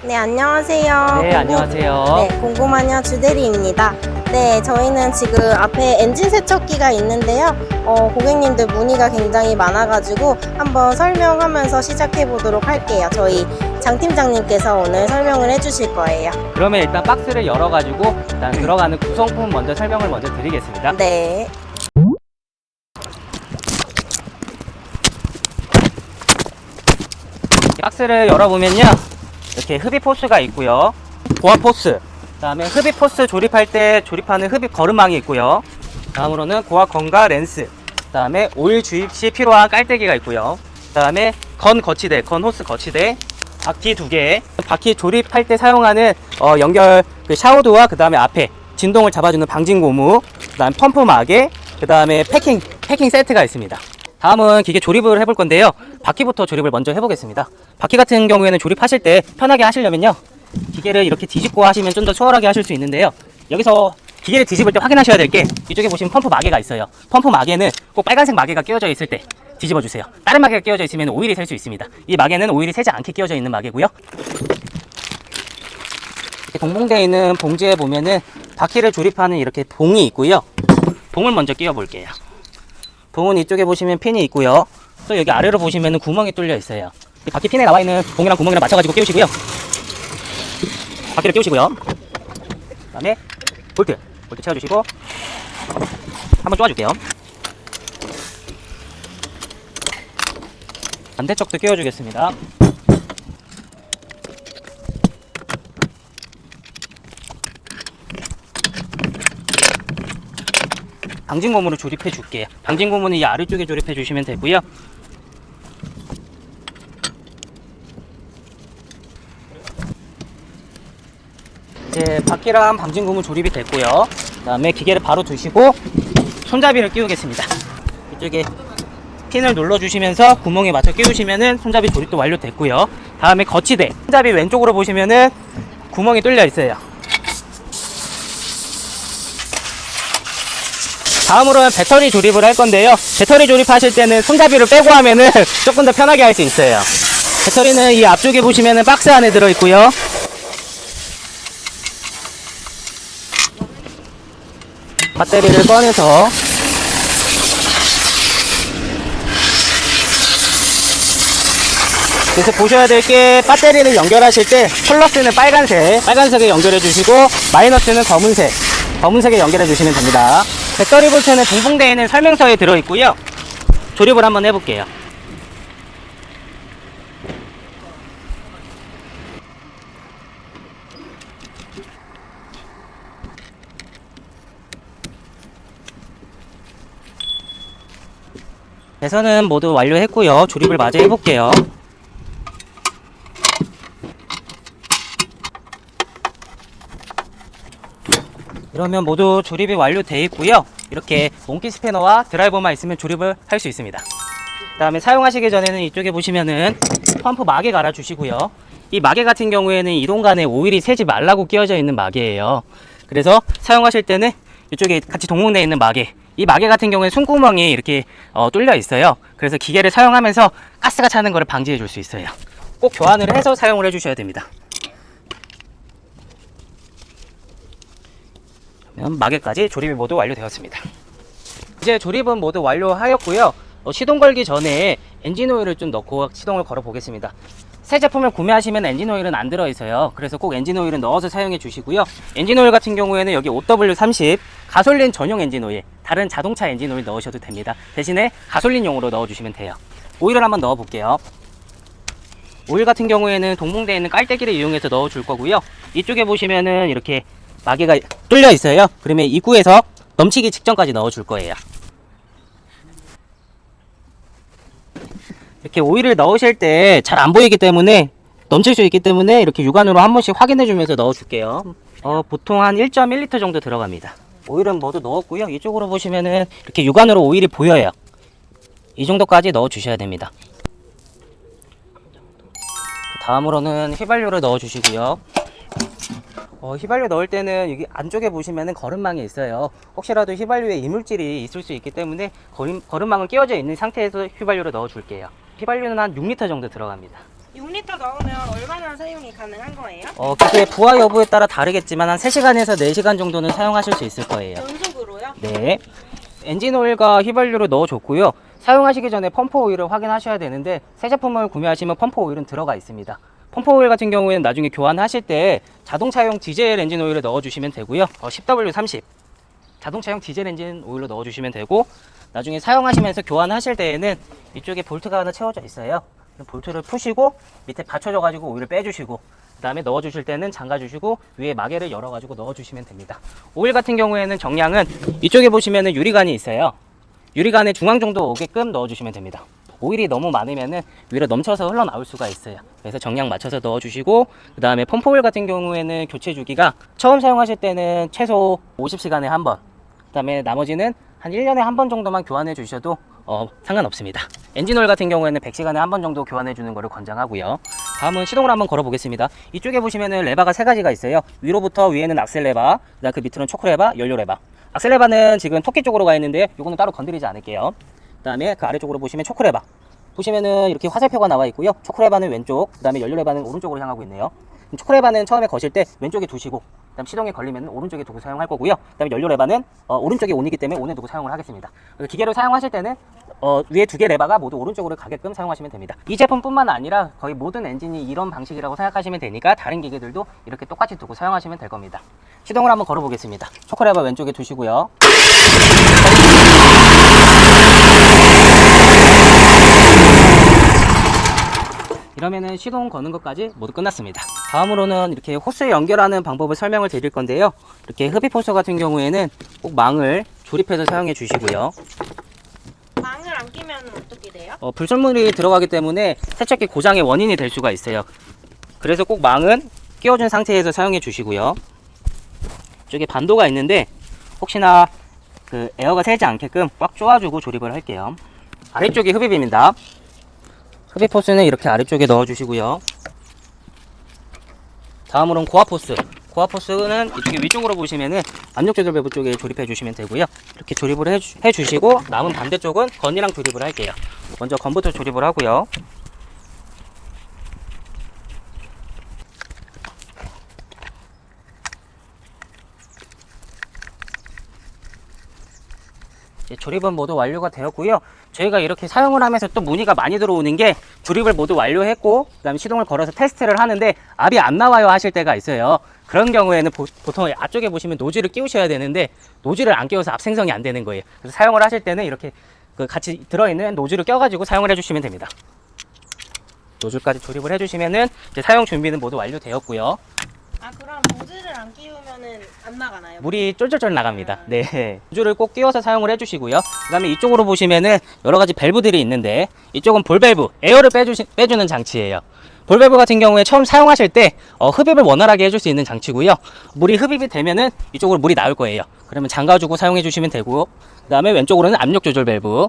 네, 안녕하세요. 네, 안녕하세요. 네, 궁금한요 주대리입니다. 네, 저희는 지금 앞에 엔진 세척기가 있는데요. 고객님들 문의가 굉장히 많아가지고 한번 설명하면서 시작해 보도록 할게요. 저희 장 팀장님께서 오늘 설명을 해주실 거예요. 그러면 일단 박스를 열어가지고 일단 들어가는 구성품 먼저 설명을 먼저 드리겠습니다. 네. 박스를 열어보면요, 이렇게 흡입 호스가 있고요, 고압 호스, 그 다음에 흡입 호스 조립할 때 조립하는 흡입 거름망이 있고요, 다음으로는 고압 건과 렌스, 그 다음에 오일 주입 시 필요한 깔때기가 있고요, 그 다음에 건 거치대, 건 호스 거치대, 바퀴 2개, 바퀴 조립할 때 사용하는 연결 그 샤워도와 그 다음에 앞에 진동을 잡아주는 방진 고무, 그 다음 펌프 마개, 그 다음에 패킹 세트가 있습니다. 다음은 기계 조립을 해볼 건데요, 바퀴부터 조립을 먼저 해보겠습니다. 바퀴 같은 경우에는 조립하실 때 편하게 하시려면요, 기계를 이렇게 뒤집고 하시면 좀 더 수월하게 하실 수 있는데요, 여기서 기계를 뒤집을 때 확인하셔야 될 게, 이쪽에 보시면 펌프 마개가 있어요. 펌프 마개는 꼭 빨간색 마개가 끼워져 있을 때 뒤집어 주세요. 다른 마개가 끼워져 있으면 오일이 셀 수 있습니다. 이 마개는 오일이 새지 않게 끼워져 있는 마개고요. 이렇게 동봉되어 있는 봉지에 보면은 바퀴를 조립하는 이렇게 봉이 있고요. 봉을 먼저 끼워 볼게요. 봉은 이쪽에 보시면 핀이 있고요, 또 여기 아래로 보시면 구멍이 뚫려 있어요. 이 바퀴 핀에 나와 있는 봉이랑 구멍이랑 맞춰가지고 끼우시고요. 바퀴를 끼우시고요. 그 다음에 볼트 채워주시고 한번 쪼아줄게요. 반대쪽도 끼워주겠습니다. 방진 고무로 조립해 줄게요. 방진 고무는 이 아래쪽에 조립해 주시면 되고요. 이제 바퀴랑 방진 고무 조립이 됐고요. 그 다음에 기계를 바로 두시고 손잡이를 끼우겠습니다. 이쪽에 핀을 눌러주시면서 구멍에 맞춰 끼우시면은 손잡이 조립도 완료됐고요. 다음에 거치대, 손잡이 왼쪽으로 보시면은 구멍이 뚫려 있어요. 다음으로는 배터리 조립을 할 건데요, 배터리 조립하실 때는 손잡이를 빼고 하면은 조금 더 편하게 할 수 있어요. 배터리는 이 앞쪽에 보시면은 박스 안에 들어있고요, 배터리를 꺼내서 그래서 보셔야 될 게, 배터리를 연결하실 때 플러스는 빨간색에 연결해 주시고 마이너스는 검은색에 연결해 주시면 됩니다. 배터리 볼트는 동봉되어 있는 설명서에 들어있고요. 조립을 한번 해볼게요. 배선은 모두 완료했고요. 조립을 마저 해볼게요. 그러면 모두 조립이 완료되어 있고요. 이렇게 몽키 스패너와 드라이버만 있으면 조립을 할 수 있습니다. 그 다음에 사용하시기 전에는 이쪽에 보시면은 펌프 마개 갈아 주시고요. 이 마개 같은 경우에는 이동간에 오일이 새지 말라고 끼워져 있는 마개예요. 그래서 사용하실 때는 이쪽에 같이 동봉되어 있는 마개, 이 마개 같은 경우에 숨구멍이 이렇게 뚫려 있어요. 그래서 기계를 사용하면서 가스가 차는 것을 방지해 줄 수 있어요. 꼭 교환을 해서 사용을 해 주셔야 됩니다. 마개까지 조립이 모두 완료되었습니다. 이제 조립은 모두 완료하였고요. 시동 걸기 전에 엔진 오일을 좀 넣고 시동을 걸어 보겠습니다. 새 제품을 구매하시면 엔진 오일은 안 들어있어요. 그래서 꼭 엔진 오일은 넣어서 사용해 주시고요. 엔진 오일 같은 경우에는 여기 OW30 가솔린 전용 엔진 오일, 다른 자동차 엔진 오일 넣으셔도 됩니다. 대신에 가솔린용으로 넣어 주시면 돼요. 오일을 한번 넣어 볼게요. 오일 같은 경우에는 동봉되어 있는 깔때기를 이용해서 넣어 줄 거고요. 이쪽에 보시면은 이렇게 마개가 뚫려 있어요. 그러면 입구에서 넘치기 직전까지 넣어 줄 거예요. 이렇게 오일을 넣으실 때 잘 안 보이기 때문에, 넘칠 수 있기 때문에 이렇게 육안으로 한 번씩 확인해 주면서 넣어 줄게요. 보통 한 1.1L 정도 들어갑니다. 오일은 모두 넣었고요. 이쪽으로 보시면은 이렇게 육안으로 오일이 보여요. 이 정도까지 넣어 주셔야 됩니다. 다음으로는 휘발유를 넣어 주시고요. 휘발유 넣을 때는 여기 안쪽에 보시면은 거름망이 있어요. 혹시라도 휘발유에 이물질이 있을 수 있기 때문에 거름망은 끼워져 있는 상태에서 휘발유를 넣어 줄게요. 휘발유는 한 6L 정도 들어갑니다. 6리터 넣으면 얼마나 사용이 가능한 거예요? 기계 부하 여부에 따라 다르겠지만 한 3시간에서 4시간 정도는 사용하실 수 있을 거예요. 연속으로요? 네. 엔진 오일과 휘발유를 넣어줬고요. 사용하시기 전에 펌프 오일을 확인하셔야 되는데 새 제품을 구매하시면 펌프 오일은 들어가 있습니다. 펌프 오일 같은 경우에는 나중에 교환하실 때 자동차용 디젤 엔진 오일을 넣어주시면 되고요. 10W30 자동차용 디젤 엔진 오일로 넣어주시면 되고, 나중에 사용하시면서 교환하실 때에는 이쪽에 볼트가 하나 채워져 있어요. 볼트를 푸시고 밑에 받쳐져 가지고 오일을 빼주시고, 그 다음에 넣어주실 때는 잠가주시고 위에 마개를 열어 가지고 넣어주시면 됩니다. 오일 같은 경우에는 정량은 이쪽에 보시면은 유리관이 있어요. 유리관에 중앙 정도 오게끔 넣어주시면 됩니다. 오일이 너무 많으면은 위로 넘쳐서 흘러나올 수가 있어요. 그래서 정량 맞춰서 넣어주시고, 그 다음에 펌프 오일 같은 경우에는 교체 주기가 처음 사용하실 때는 최소 50시간에 한 번, 그 다음에 나머지는 한 1년에 한 번 정도만 교환해 주셔도 상관없습니다. 엔진 오일 같은 경우에는 100시간에 한 번 정도 교환해 주는 것을 권장하고요. 다음은 시동을 한번 걸어 보겠습니다. 이쪽에 보시면은 레바가 3가지가 있어요. 위로부터 위에는 악셀 레바, 그다음 그 밑으로는 초크 레바, 연료 레바. 악셀 레바는 지금 토끼 쪽으로 가 있는데 이거는 따로 건드리지 않을게요. 그 다음에 그 아래쪽으로 보시면 초크 레바, 보시면은 이렇게 화살표가 나와 있고요. 초크 레바는 왼쪽, 그 다음에 연료 레바는 오른쪽으로 향하고 있네요. 초크 레바는 처음에 거실 때 왼쪽에 두시고, 그다음 시동에 걸리면 오른쪽에 두고 사용할 거고요. 그다음에 연료 레바는 오른쪽에 온이기 때문에 온에 두고 사용을 하겠습니다. 기계로 사용하실 때는 위에 2개 레바가 모두 오른쪽으로 가게끔 사용하시면 됩니다. 이 제품뿐만 아니라 거의 모든 엔진이 이런 방식이라고 생각하시면 되니까 다른 기계들도 이렇게 똑같이 두고 사용하시면 될 겁니다. 시동을 한번 걸어 보겠습니다. 초크 레바 왼쪽에 두시고요. 이러면은 시동 거는 것까지 모두 끝났습니다. 다음으로는 이렇게 호스 연결하는 방법을 설명을 드릴 건데요. 이렇게 흡입 호스 같은 경우에는 꼭 망을 조립해서 사용해 주시고요. 망을 안 끼면 어떻게 돼요? 불순물이 들어가기 때문에 세척기 고장의 원인이 될 수가 있어요. 그래서 꼭 망은 끼워준 상태에서 사용해 주시고요. 이쪽에 반도가 있는데 혹시나 그 에어가 새지 않게끔 꽉 조아주고 조립을 할게요. 아래쪽이 흡입입니다. 흡입 호스는 이렇게 아래쪽에 넣어주시고요. 다음으로는 고압 호스. 고압 호스는 이쪽에 위쪽으로 보시면은 압력 조절 밸브 쪽에 조립해 주시면 되고요. 이렇게 조립을 해주시고 남은 반대쪽은 건이랑 조립을 할게요. 먼저 건부터 조립을 하고요. 조립은 모두 완료가 되었고요. 저희가 이렇게 사용을 하면서 또 문의가 많이 들어오는 게 조립을 모두 완료했고 그 다음에 시동을 걸어서 테스트를 하는데 압이 안 나와요 하실 때가 있어요. 그런 경우에는 보통 앞쪽에 보시면 노즐을 끼우셔야 되는데 노즐을 안 끼워서 압 생성이 안 되는 거예요. 그래서 사용을 하실 때는 이렇게 그 같이 들어있는 노즐을 껴가지고 사용을 해주시면 됩니다. 노즐까지 조립을 해주시면은 이제 사용 준비는 모두 완료되었고요. 아, 그럼 노즐을 안 끼우면은 안 나가나요? 물이 쫄쫄쫄 나갑니다. 네. 노즐을 꼭 끼워서 사용을 해주시고요. 그 다음에 이쪽으로 보시면은 여러 가지 밸브들이 있는데 이쪽은 볼 밸브, 에어를 빼주는 장치예요. 볼 밸브 같은 경우에 처음 사용하실 때 흡입을 원활하게 해줄 수 있는 장치고요. 물이 흡입이 되면은 이쪽으로 물이 나올 거예요. 그러면 잠가주고 사용해 주시면 되고, 그 다음에 왼쪽으로는 압력 조절 밸브.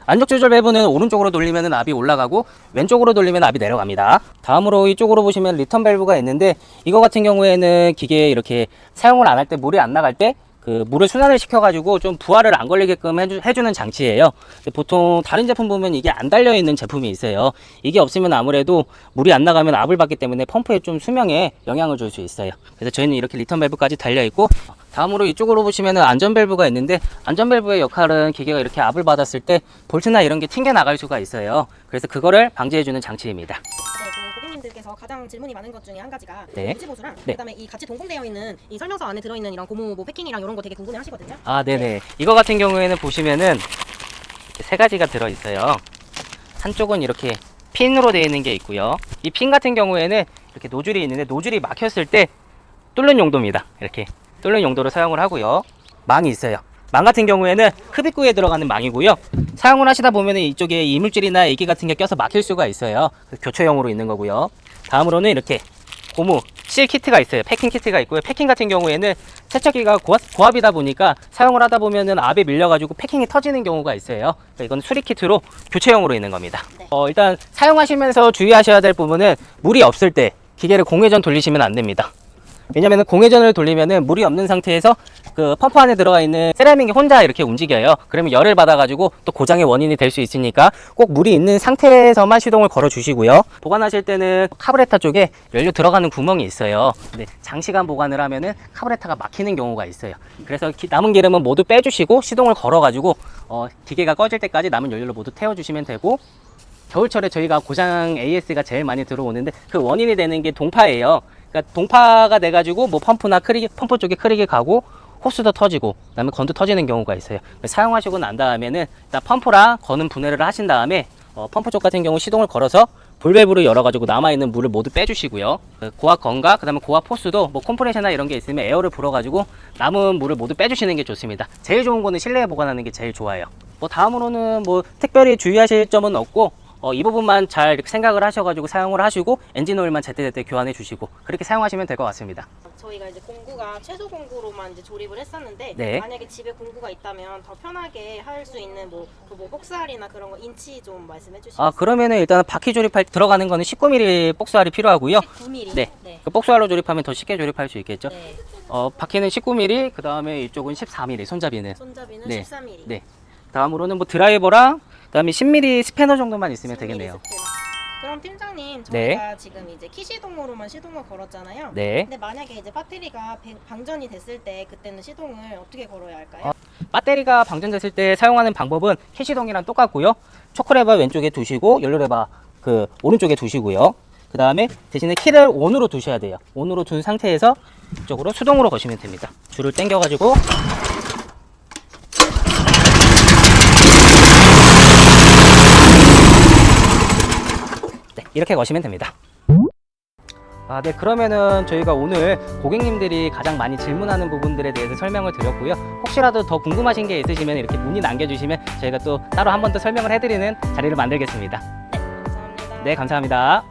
압력 조절 밸브는 오른쪽으로 돌리면 압이 올라가고 왼쪽으로 돌리면 압이 내려갑니다. 다음으로 이쪽으로 보시면 리턴 밸브가 있는데 이거 같은 경우에는 기계에 이렇게 사용을 안 할 때 물이 안 나갈 때 그 물을 순환을 시켜가지고 좀 부하를 안 걸리게끔 해주는 장치예요. 보통 다른 제품 보면 이게 안 달려있는 제품이 있어요. 이게 없으면 아무래도 물이 안 나가면 압을 받기 때문에 펌프에 좀 수명에 영향을 줄 수 있어요. 그래서 저희는 이렇게 리턴 밸브까지 달려있고, 다음으로 이쪽으로 보시면 안전 밸브가 있는데 안전 밸브의 역할은 기계가 이렇게 압을 받았을 때 볼트나 이런 게 튕겨 나갈 수가 있어요. 그래서 그거를 방지해주는 장치입니다. 고객님들께서 가장 질문이 많은 것 중에 한 가지가 네. 흡입호스랑 네. 그다음에 이 같이 동봉되어 있는 이 설명서 안에 들어있는 이런 고무 뭐 패킹이랑 이런 거 되게 궁금해하시거든요. 아, 네네. 이거 같은 경우에는 보시면은 이렇게 3가지가 들어있어요. 한쪽은 이렇게 핀으로 되어 있는 게 있고요. 이 핀 같은 경우에는 이렇게 노즐이 있는데 노즐이 막혔을 때 뚫는 용도입니다. 이렇게 뚫는 용도로 사용을 하고요. 망이 있어요. 망 같은 경우에는 흡입구에 들어가는 망이고요. 사용을 하시다 보면 이쪽에 이물질이나 액기 같은 게 껴서 막힐 수가 있어요. 교체용으로 있는 거고요. 다음으로는 이렇게 고무 실 키트가 있어요. 패킹 키트가 있고요. 패킹 같은 경우에는 세척기가 고압이다 보니까 사용을 하다 보면은 압에 밀려가지고 패킹이 터지는 경우가 있어요. 그러니까 이건 수리 키트로 교체용으로 있는 겁니다. 네. 일단 사용하시면서 주의하셔야 될 부분은 물이 없을 때 기계를 공회전 돌리시면 안 됩니다. 왜냐면은 공회전을 돌리면은 물이 없는 상태에서 그 펌프 안에 들어가 있는 세라믹이 혼자 이렇게 움직여요. 그러면 열을 받아가지고 또 고장의 원인이 될 수 있으니까 꼭 물이 있는 상태에서만 시동을 걸어 주시고요. 보관하실 때는 카브레터 쪽에 연료 들어가는 구멍이 있어요. 근데 장시간 보관을 하면은 카브레터가 막히는 경우가 있어요. 그래서 남은 기름은 모두 빼주시고 시동을 걸어가지고 기계가 꺼질 때까지 남은 연료를 모두 태워주시면 되고, 겨울철에 저희가 고장 AS가 제일 많이 들어오는데 그 원인이 되는 게 동파예요. 그러니까 동파가 돼가지고 뭐 펌프나 펌프 쪽에 크릭이 가고 호스도 터지고 그다음에 건도 터지는 경우가 있어요. 사용하시고 난 다음에는 일단 펌프랑 건은 분해를 하신 다음에 펌프 쪽 같은 경우 시동을 걸어서 볼밸브를 열어가지고 남아있는 물을 모두 빼주시고요. 고압 건과 그다음에 고압 포스도 뭐 컴프레셔나 이런 게 있으면 에어를 불어가지고 남은 물을 모두 빼주시는 게 좋습니다. 제일 좋은 거는 실내에 보관하는 게 제일 좋아요. 뭐 다음으로는 뭐 특별히 주의하실 점은 없고, 이 부분만 잘 이렇게 생각을 하셔가지고 사용을 하시고 엔진 오일만 제때제때 교환해 주시고 그렇게 사용하시면 될 것 같습니다. 저희가 이제 공구가 최소 공구로만 이제 조립을 했었는데, 네. 만약에 집에 공구가 있다면 더 편하게 할 수 있는 뭐 복사알이나 그런 거 인치 좀 말씀해 주시겠어요? 그러면은 일단 바퀴 조립할 때 들어가는 거는 19mm 복수알이 필요하고요. 9mm. 네. 네. 그 복수알로 조립하면 더 쉽게 조립할 수 있겠죠. 네. 바퀴는 19mm, 그 다음에 이쪽은 14mm, 손잡이는. 손잡이는 네. 13mm. 네. 다음으로는 뭐 드라이버랑 그다음에 10mm 스패너 정도만 있으면 10mm 되겠네요. 스패너. 그럼 팀장님, 네. 저희가 지금 이제 키시동으로만 시동을 걸었잖아요. 네. 근데 만약에 이제 배터리가 방전이 됐을 때 그때는 시동을 어떻게 걸어야 할까요? 배터리가 방전됐을 때 사용하는 방법은 키시동이랑 똑같고요. 초크레버 왼쪽에 두시고 연료레버 그 오른쪽에 두시고요. 그 다음에 대신에 키를 온으로 두셔야 돼요. 온으로 둔 상태에서 이쪽으로 수동으로 거시면 됩니다. 줄을 당겨가지고 네, 이렇게 거시면 됩니다. 네, 그러면은 저희가 오늘 고객님들이 가장 많이 질문하는 부분들에 대해서 설명을 드렸고요. 혹시라도 더 궁금하신 게 있으시면 이렇게 문의 남겨주시면 저희가 또 따로 한 번 더 설명을 해드리는 자리를 만들겠습니다. 감사합니다. 네, 감사합니다.